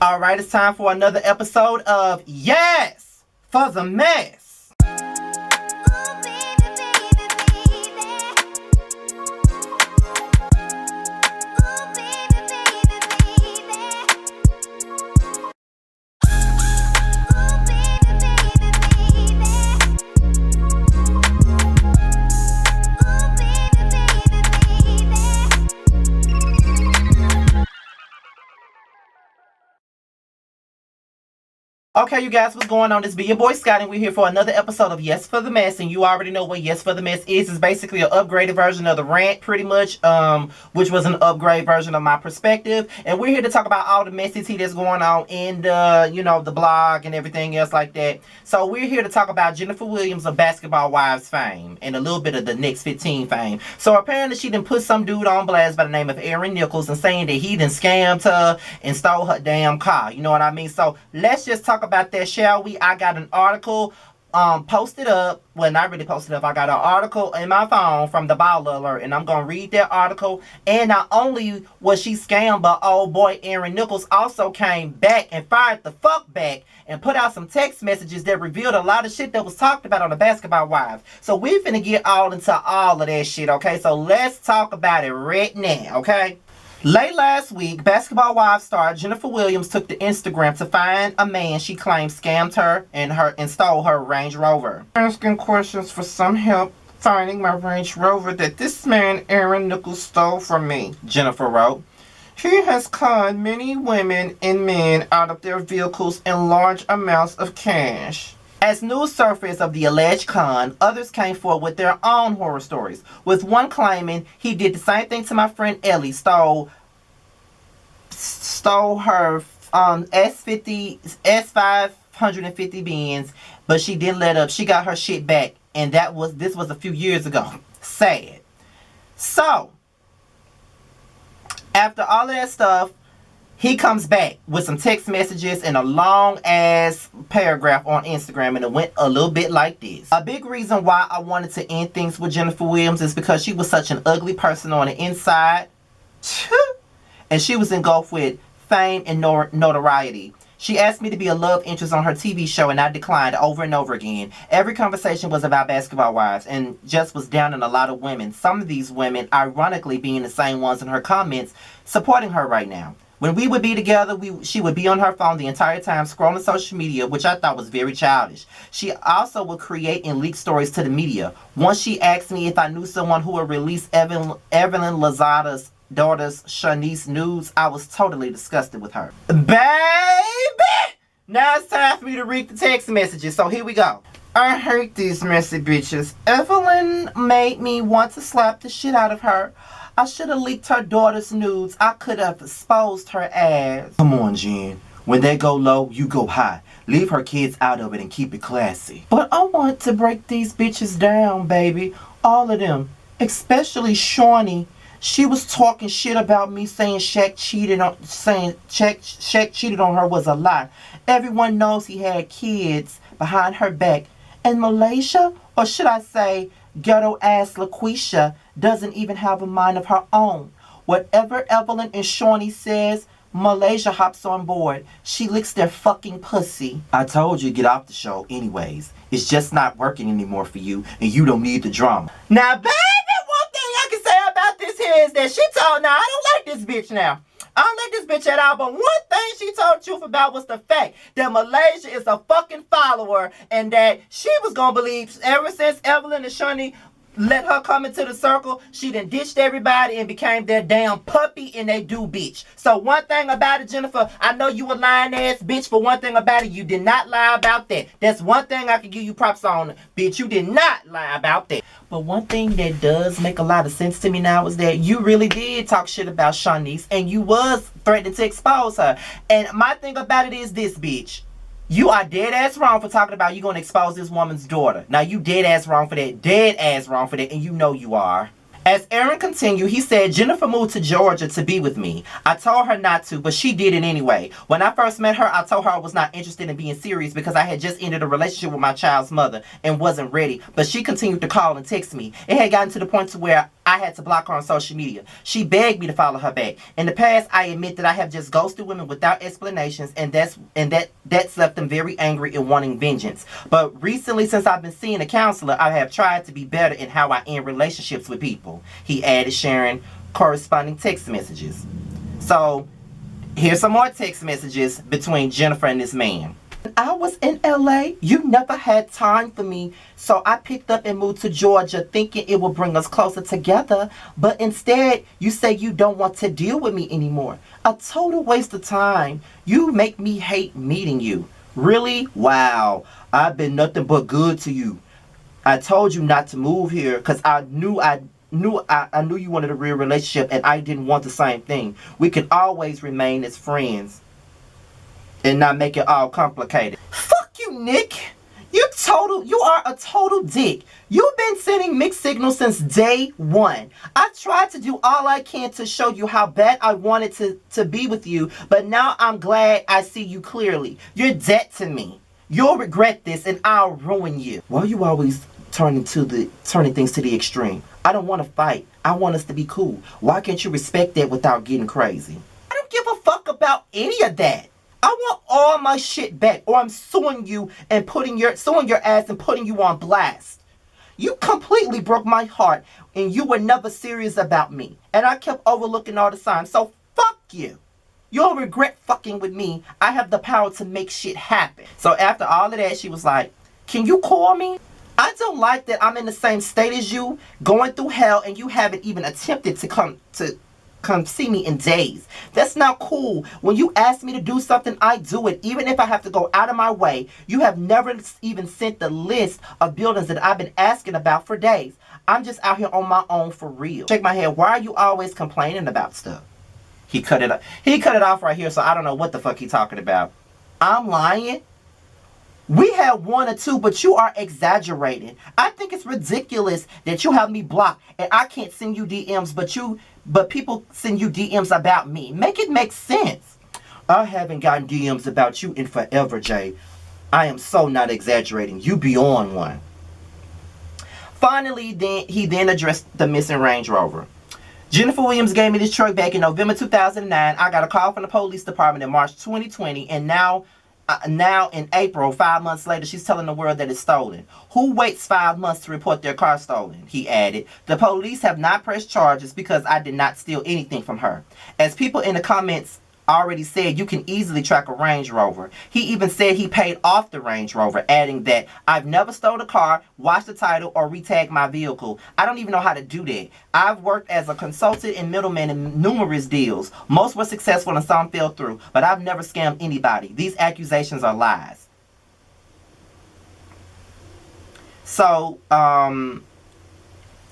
Alright, it's time for another episode of Yes for the Mess. Okay, you guys, what's going on? This be your boy Scott, and we're here for another episode of Yes for the Mess. And you already know what Yes for the Mess is. It's basically an upgraded version of the rant, pretty much, which was an upgrade version of my perspective. And we're here to talk about all the messy tea that's going on in the, the blog and everything else like that. So we're here to talk about Jennifer Williams of Basketball Wives fame and a little bit of the Next 15 fame. So apparently she done put some dude on blast by the name of Nichols and saying that he done scammed her and stole her damn car. You know what I mean? So let's just talk about that, shall we? I got an article posted up. Well, not really posted up. I got an article in my phone from the Baller Alert, and I'm going to read that article. And not only was she scammed, but old boy Aaron Nichols also came back and fired the fuck back and put out some text messages that revealed a lot of shit that was talked about on the Basketball Wives. So we finna get all into all of that shit, okay? So let's talk about it right now, okay? Late last week, Basketball Wives star Jennifer Williams took to Instagram to find a man she claimed scammed her and stole her Range Rover. Asking questions for some help finding my Range Rover that this man Aaron Nichols stole from me, Jennifer wrote. He has conned many women and men out of their vehicles and large amounts of cash. As news surfaced of the alleged con, others came forward with their own horror stories, with one claiming he did the same thing to my friend Ellie, stole her S550 Benz, but she didn't let up. She got her shit back, and this was a few years ago. Sad. So, after all of that stuff, he comes back with some text messages and a long-ass paragraph on Instagram, and it went a little bit like this. A big reason why I wanted to end things with Jennifer Williams is because she was such an ugly person on the inside. And she was engulfed with fame and notoriety. She asked me to be a love interest on her TV show, and I declined over and over again. Every conversation was about Basketball Wives and just was downing a lot of women. Some of these women, ironically, being the same ones in her comments, supporting her right now. When we would be together, she would be on her phone the entire time scrolling social media, which I thought was very childish. She also would create and leak stories to the media. Once she asked me if I knew someone who would release Evelyn Lozada's daughter's Shanice nudes, I was totally disgusted with her. Baby! Now it's time for me to read the text messages, so here we go. I hate these messy bitches. Evelyn made me want to slap the shit out of her. I should have leaked her daughter's nudes. I could have exposed her ass. Come on, Jen. When they go low, you go high. Leave her kids out of it and keep it classy. But I want to break these bitches down, baby. All of them. Especially Shawnee. She was talking shit about me, saying Shaq cheated on her was a lie. Everyone knows he had kids behind her back. And Malaysia, or should I say ghetto ass LaQuisha, doesn't even have a mind of her own. Whatever Evelyn and Shawnee says, Malaysia hops on board. She licks their fucking pussy. I told you to get off the show anyways. It's just not working anymore for you, and you don't need the drama. Now, baby, one thing I can say about this here is that she told, now I don't like this bitch now. I don't like this bitch at all, but one thing she told the truth about was the fact that Malaysia is a fucking follower, and that she was gonna believe ever since Evelyn and Shawnee let her come into the circle, she done ditched everybody and became their damn puppy, and they do bitch. So one thing about it, Jennifer, I know you a lying ass bitch, but one thing about it, you did not lie about that. That's one thing I can give you props on, bitch. You did not lie about that. But one thing that does make a lot of sense to me now is that you really did talk shit about Shanice, and you was threatening to expose her. And my thing about it is this, bitch. You are dead ass wrong for talking about you gonna expose this woman's daughter. Now you dead ass wrong for that. Dead ass wrong for that, and you know you are. As Aaron continued, he said, Jennifer moved to Georgia to be with me. I told her not to, but she did it anyway. When I first met her, I told her I was not interested in being serious because I had just ended a relationship with my child's mother and wasn't ready. But she continued to call and text me. It had gotten to the point to where I had to block her on social media. She begged me to follow her back. In the past, I admit that I have just ghosted women without explanations, and that's left them very angry and wanting vengeance. But recently, since I've been seeing a counselor, I have tried to be better in how I end relationships with people. He added, sharing corresponding text messages. So here's some more text messages between Jennifer and this man. I was in LA. You never had time for me, so I picked up and moved to Georgia thinking it would bring us closer together, but instead you say you don't want to deal with me anymore. A total waste of time. You make me hate meeting you. Really? Wow. I've been nothing but good to you. I told you not to move here because I knew you wanted a real relationship and I didn't want the same thing. We can always remain as friends and not make it all complicated. Fuck you, Nick. You are a total dick. You've been sending mixed signals since day one. I tried to do all I can to show you how bad I wanted to be with you, but now I'm glad I see you clearly. You're dead to me. You'll regret this and I'll ruin you. Why are you always turning things to the extreme? I don't want to fight. I want us to be cool. Why can't you respect that without getting crazy? I don't give a fuck about any of that. I want all my shit back, or I'm suing you and suing your ass and putting you on blast. You completely broke my heart, and you were never serious about me. And I kept overlooking all the signs, so fuck you. You'll regret fucking with me. I have the power to make shit happen. So after all of that, she was like, can you call me? I don't like that I'm in the same state as you, going through hell, and you haven't even attempted to come see me in days. That's not cool. When you ask me to do something, I do it, even if I have to go out of my way. You have never even sent the list of buildings that I've been asking about for days. I'm just out here on my own for real. Shake my head. Why are you always complaining about stuff? He cut it off right here, so I don't know what the fuck he's talking about. I'm lying? We had one or two, but you are exaggerating. I think it's ridiculous that you have me blocked and I can't send you DMs, but people send you DMs about me. Make it make sense. I haven't gotten DMs about you in forever, Jay. I am so not exaggerating. You be on one. Finally, he then addressed the missing Range Rover. Jennifer Williams gave me this truck back in November 2009. I got a call from the police department in March 2020, and now in April, 5 months later, she's telling the world that it's stolen. Who waits 5 months to report their car stolen? He added. The police have not pressed charges because I did not steal anything from her. As people in the comments already said, you can easily track a Range Rover. He even said he paid off the Range Rover, adding that I've never stole a car, watched the title, or retagged my vehicle. I don't even know how to do that. I've worked as a consultant and middleman in numerous deals. Most were successful and some fell through, but I've never scammed anybody. These accusations are lies. So,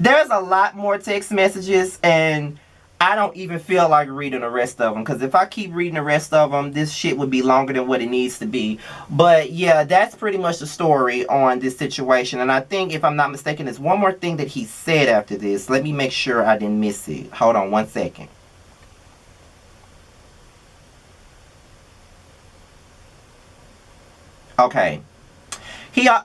there's a lot more text messages, and I don't even feel like reading the rest of them, because if I keep reading the rest of them, this shit would be longer than what it needs to be. But yeah, that's pretty much the story on this situation. And I think, if I'm not mistaken, there's one more thing that he said after this. Let me make sure I didn't miss it. Hold on one second. Okay.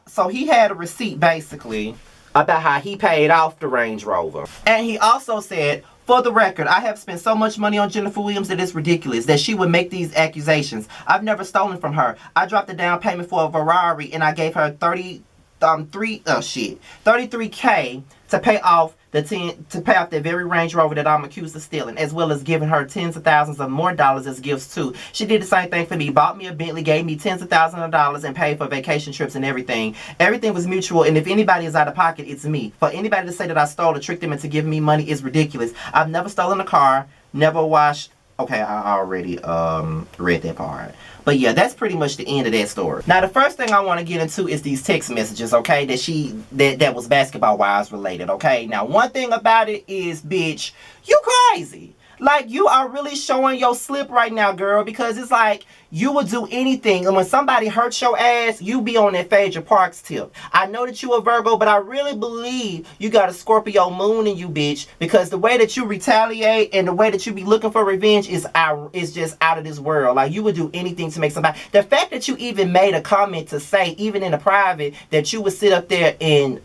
So he had a receipt, basically, about how he paid off the Range Rover. And he also said, for the record, I have spent so much money on Jennifer Williams that it's ridiculous that she would make these accusations. I've never stolen from her. I dropped the down payment for a Ferrari and I gave her $33K to pay off the very Range Rover that I'm accused of stealing, as well as giving her tens of thousands of more dollars as gifts too. She did the same thing for me, bought me a Bentley, gave me tens of thousands of dollars, and paid for vacation trips and everything. Everything was mutual, and if anybody is out of pocket, it's me. For anybody to say that I stole or tricked them into giving me money is ridiculous. I've never stolen a car, never washed. Okay, I already read that part. But yeah, that's pretty much the end of that story. Now, the first thing I want to get into is these text messages, okay, that was Basketball Wives related, okay? Now, one thing about it is, bitch, you crazy. Like, you are really showing your slip right now, girl, because it's like you would do anything. And when somebody hurts your ass, you be on that Phaedra Parks tip. I know that you a Virgo, but I really believe you got a Scorpio moon in you, bitch, because the way that you retaliate and the way that you be looking for revenge is just out of this world. Like, you would do anything to make somebody. The fact that you even made a comment to say, even in a private, that you would sit up there and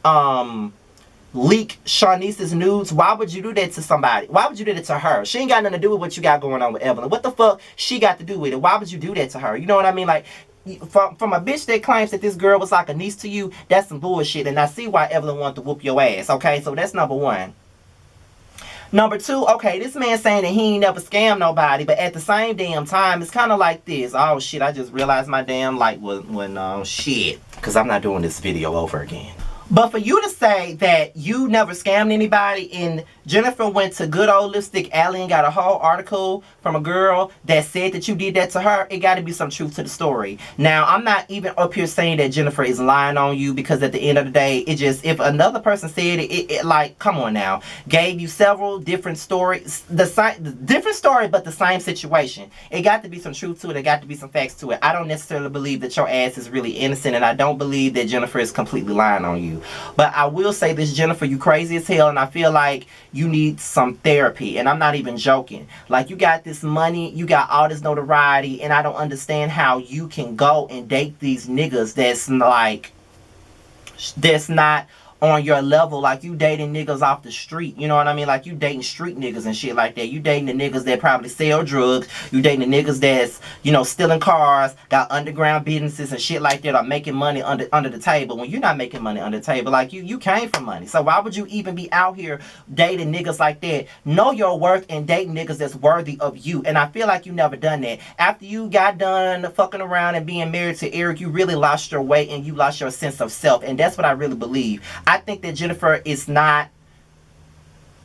leak Shawnice's nudes. Why would you do that to somebody? Why would you do that to her? She ain't got nothing to do with what you got going on with Evelyn. What the fuck she got to do with it? Why would you do that to her? You know what I mean? Like, from a bitch that claims that this girl was like a niece to you, that's some bullshit. And I see why Evelyn wanted to whoop your ass. Okay, so that's number one. Number two, okay, this man saying that he ain't never scammed nobody, but at the same damn time, it's kind of like this. Oh shit, I just realized my damn light went shit, because I'm not doing this video over again. But for you to say that you never scammed anybody, and Jennifer went to good old Lipstick Alley and got a whole article from a girl that said that you did that to her, it got to be some truth to the story. Now, I'm not even up here saying that Jennifer is lying on you, because at the end of the day, it just, if another person said it like, come on now, gave you several different stories, different story, but the same situation. It got to be some truth to it. It got to be some facts to it. I don't necessarily believe that your ass is really innocent, and I don't believe that Jennifer is completely lying on you. But I will say this, Jennifer, you crazy as hell, and I feel like you need some therapy, and I'm not even joking. Like, you got this money, you got all this notoriety, and I don't understand how you can go and date these niggas that's like, that's not on your level. Like, you dating niggas off the street, you know what I mean? Like, you dating street niggas and shit like that. You dating the niggas that probably sell drugs. You dating the niggas that's, you know, stealing cars, got underground businesses and shit like that, are making money under the table, when you're not making money under the table. Like, you came from money. So why would you even be out here dating niggas like that? Know your worth and dating niggas that's worthy of you. And I feel like you never done that. After you got done fucking around and being married to Eric, you really lost your way and you lost your sense of self. And that's what I really believe. I think that Jennifer is not,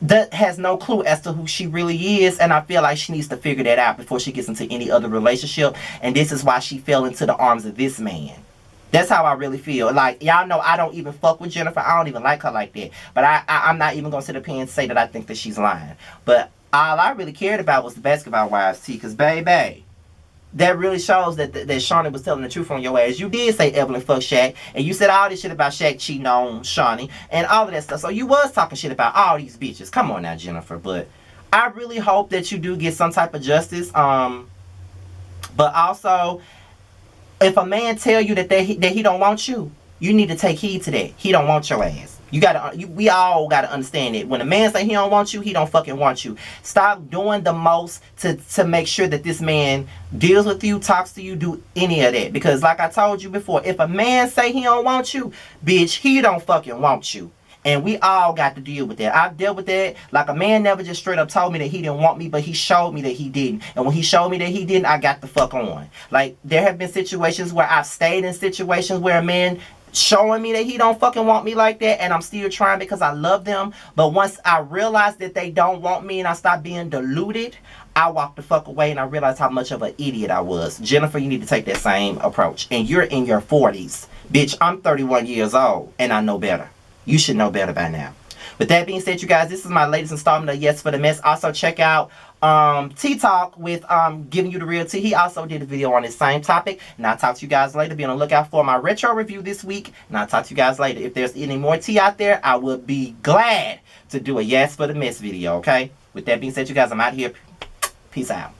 that has no clue as to who she really is, and I feel like she needs to figure that out before she gets into any other relationship. And this is why she fell into the arms of this man. That's how I really feel. Like, y'all know I don't even fuck with Jennifer. I don't even like her like that. But I'm not even gonna sit up here and say that I think that she's lying. But all I really cared about was the Basketball Wives tea, because baby, that really shows that Shawny was telling the truth on your ass. You did say Evelyn fuck Shaq, and you said all this shit about Shaq cheating on Shawny and all of that stuff. So you was talking shit about all these bitches. Come on now, Jennifer. But I really hope that you do get some type of justice. But also, if a man tell you that he don't want you, you need to take heed to that. He don't want your ass. We all gotta understand it. When a man say he don't want you, he don't fucking want you. Stop doing the most to make sure that this man deals with you, talks to you, do any of that. Because like I told you before, if a man say he don't want you, bitch, he don't fucking want you. And we all got to deal with that. I've dealt with that. Like, a man never just straight up told me that he didn't want me, but he showed me that he didn't. And when he showed me that he didn't, I got the fuck on. Like, there have been situations where I've stayed in situations where a man showing me that he don't fucking want me like that, and I'm still trying because I love them. But once I realize that they don't want me and I stop being deluded, I walk the fuck away, and I realize how much of an idiot I was. Jennifer, you need to take that same approach. And you're in your 40s. Bitch, I'm 31 years old, and I know better. You should know better by now. With that being said, you guys, this is my latest installment of Yes for the Mess. Also, check out Tea Talk with Giving You the Real Tea. He also did a video on this same topic. And I'll talk to you guys later. Be on the lookout for my retro review this week. And I'll talk to you guys later. If there's any more tea out there, I will be glad to do a Yes for the Mess video, okay? With that being said, you guys, I'm out here. Peace out.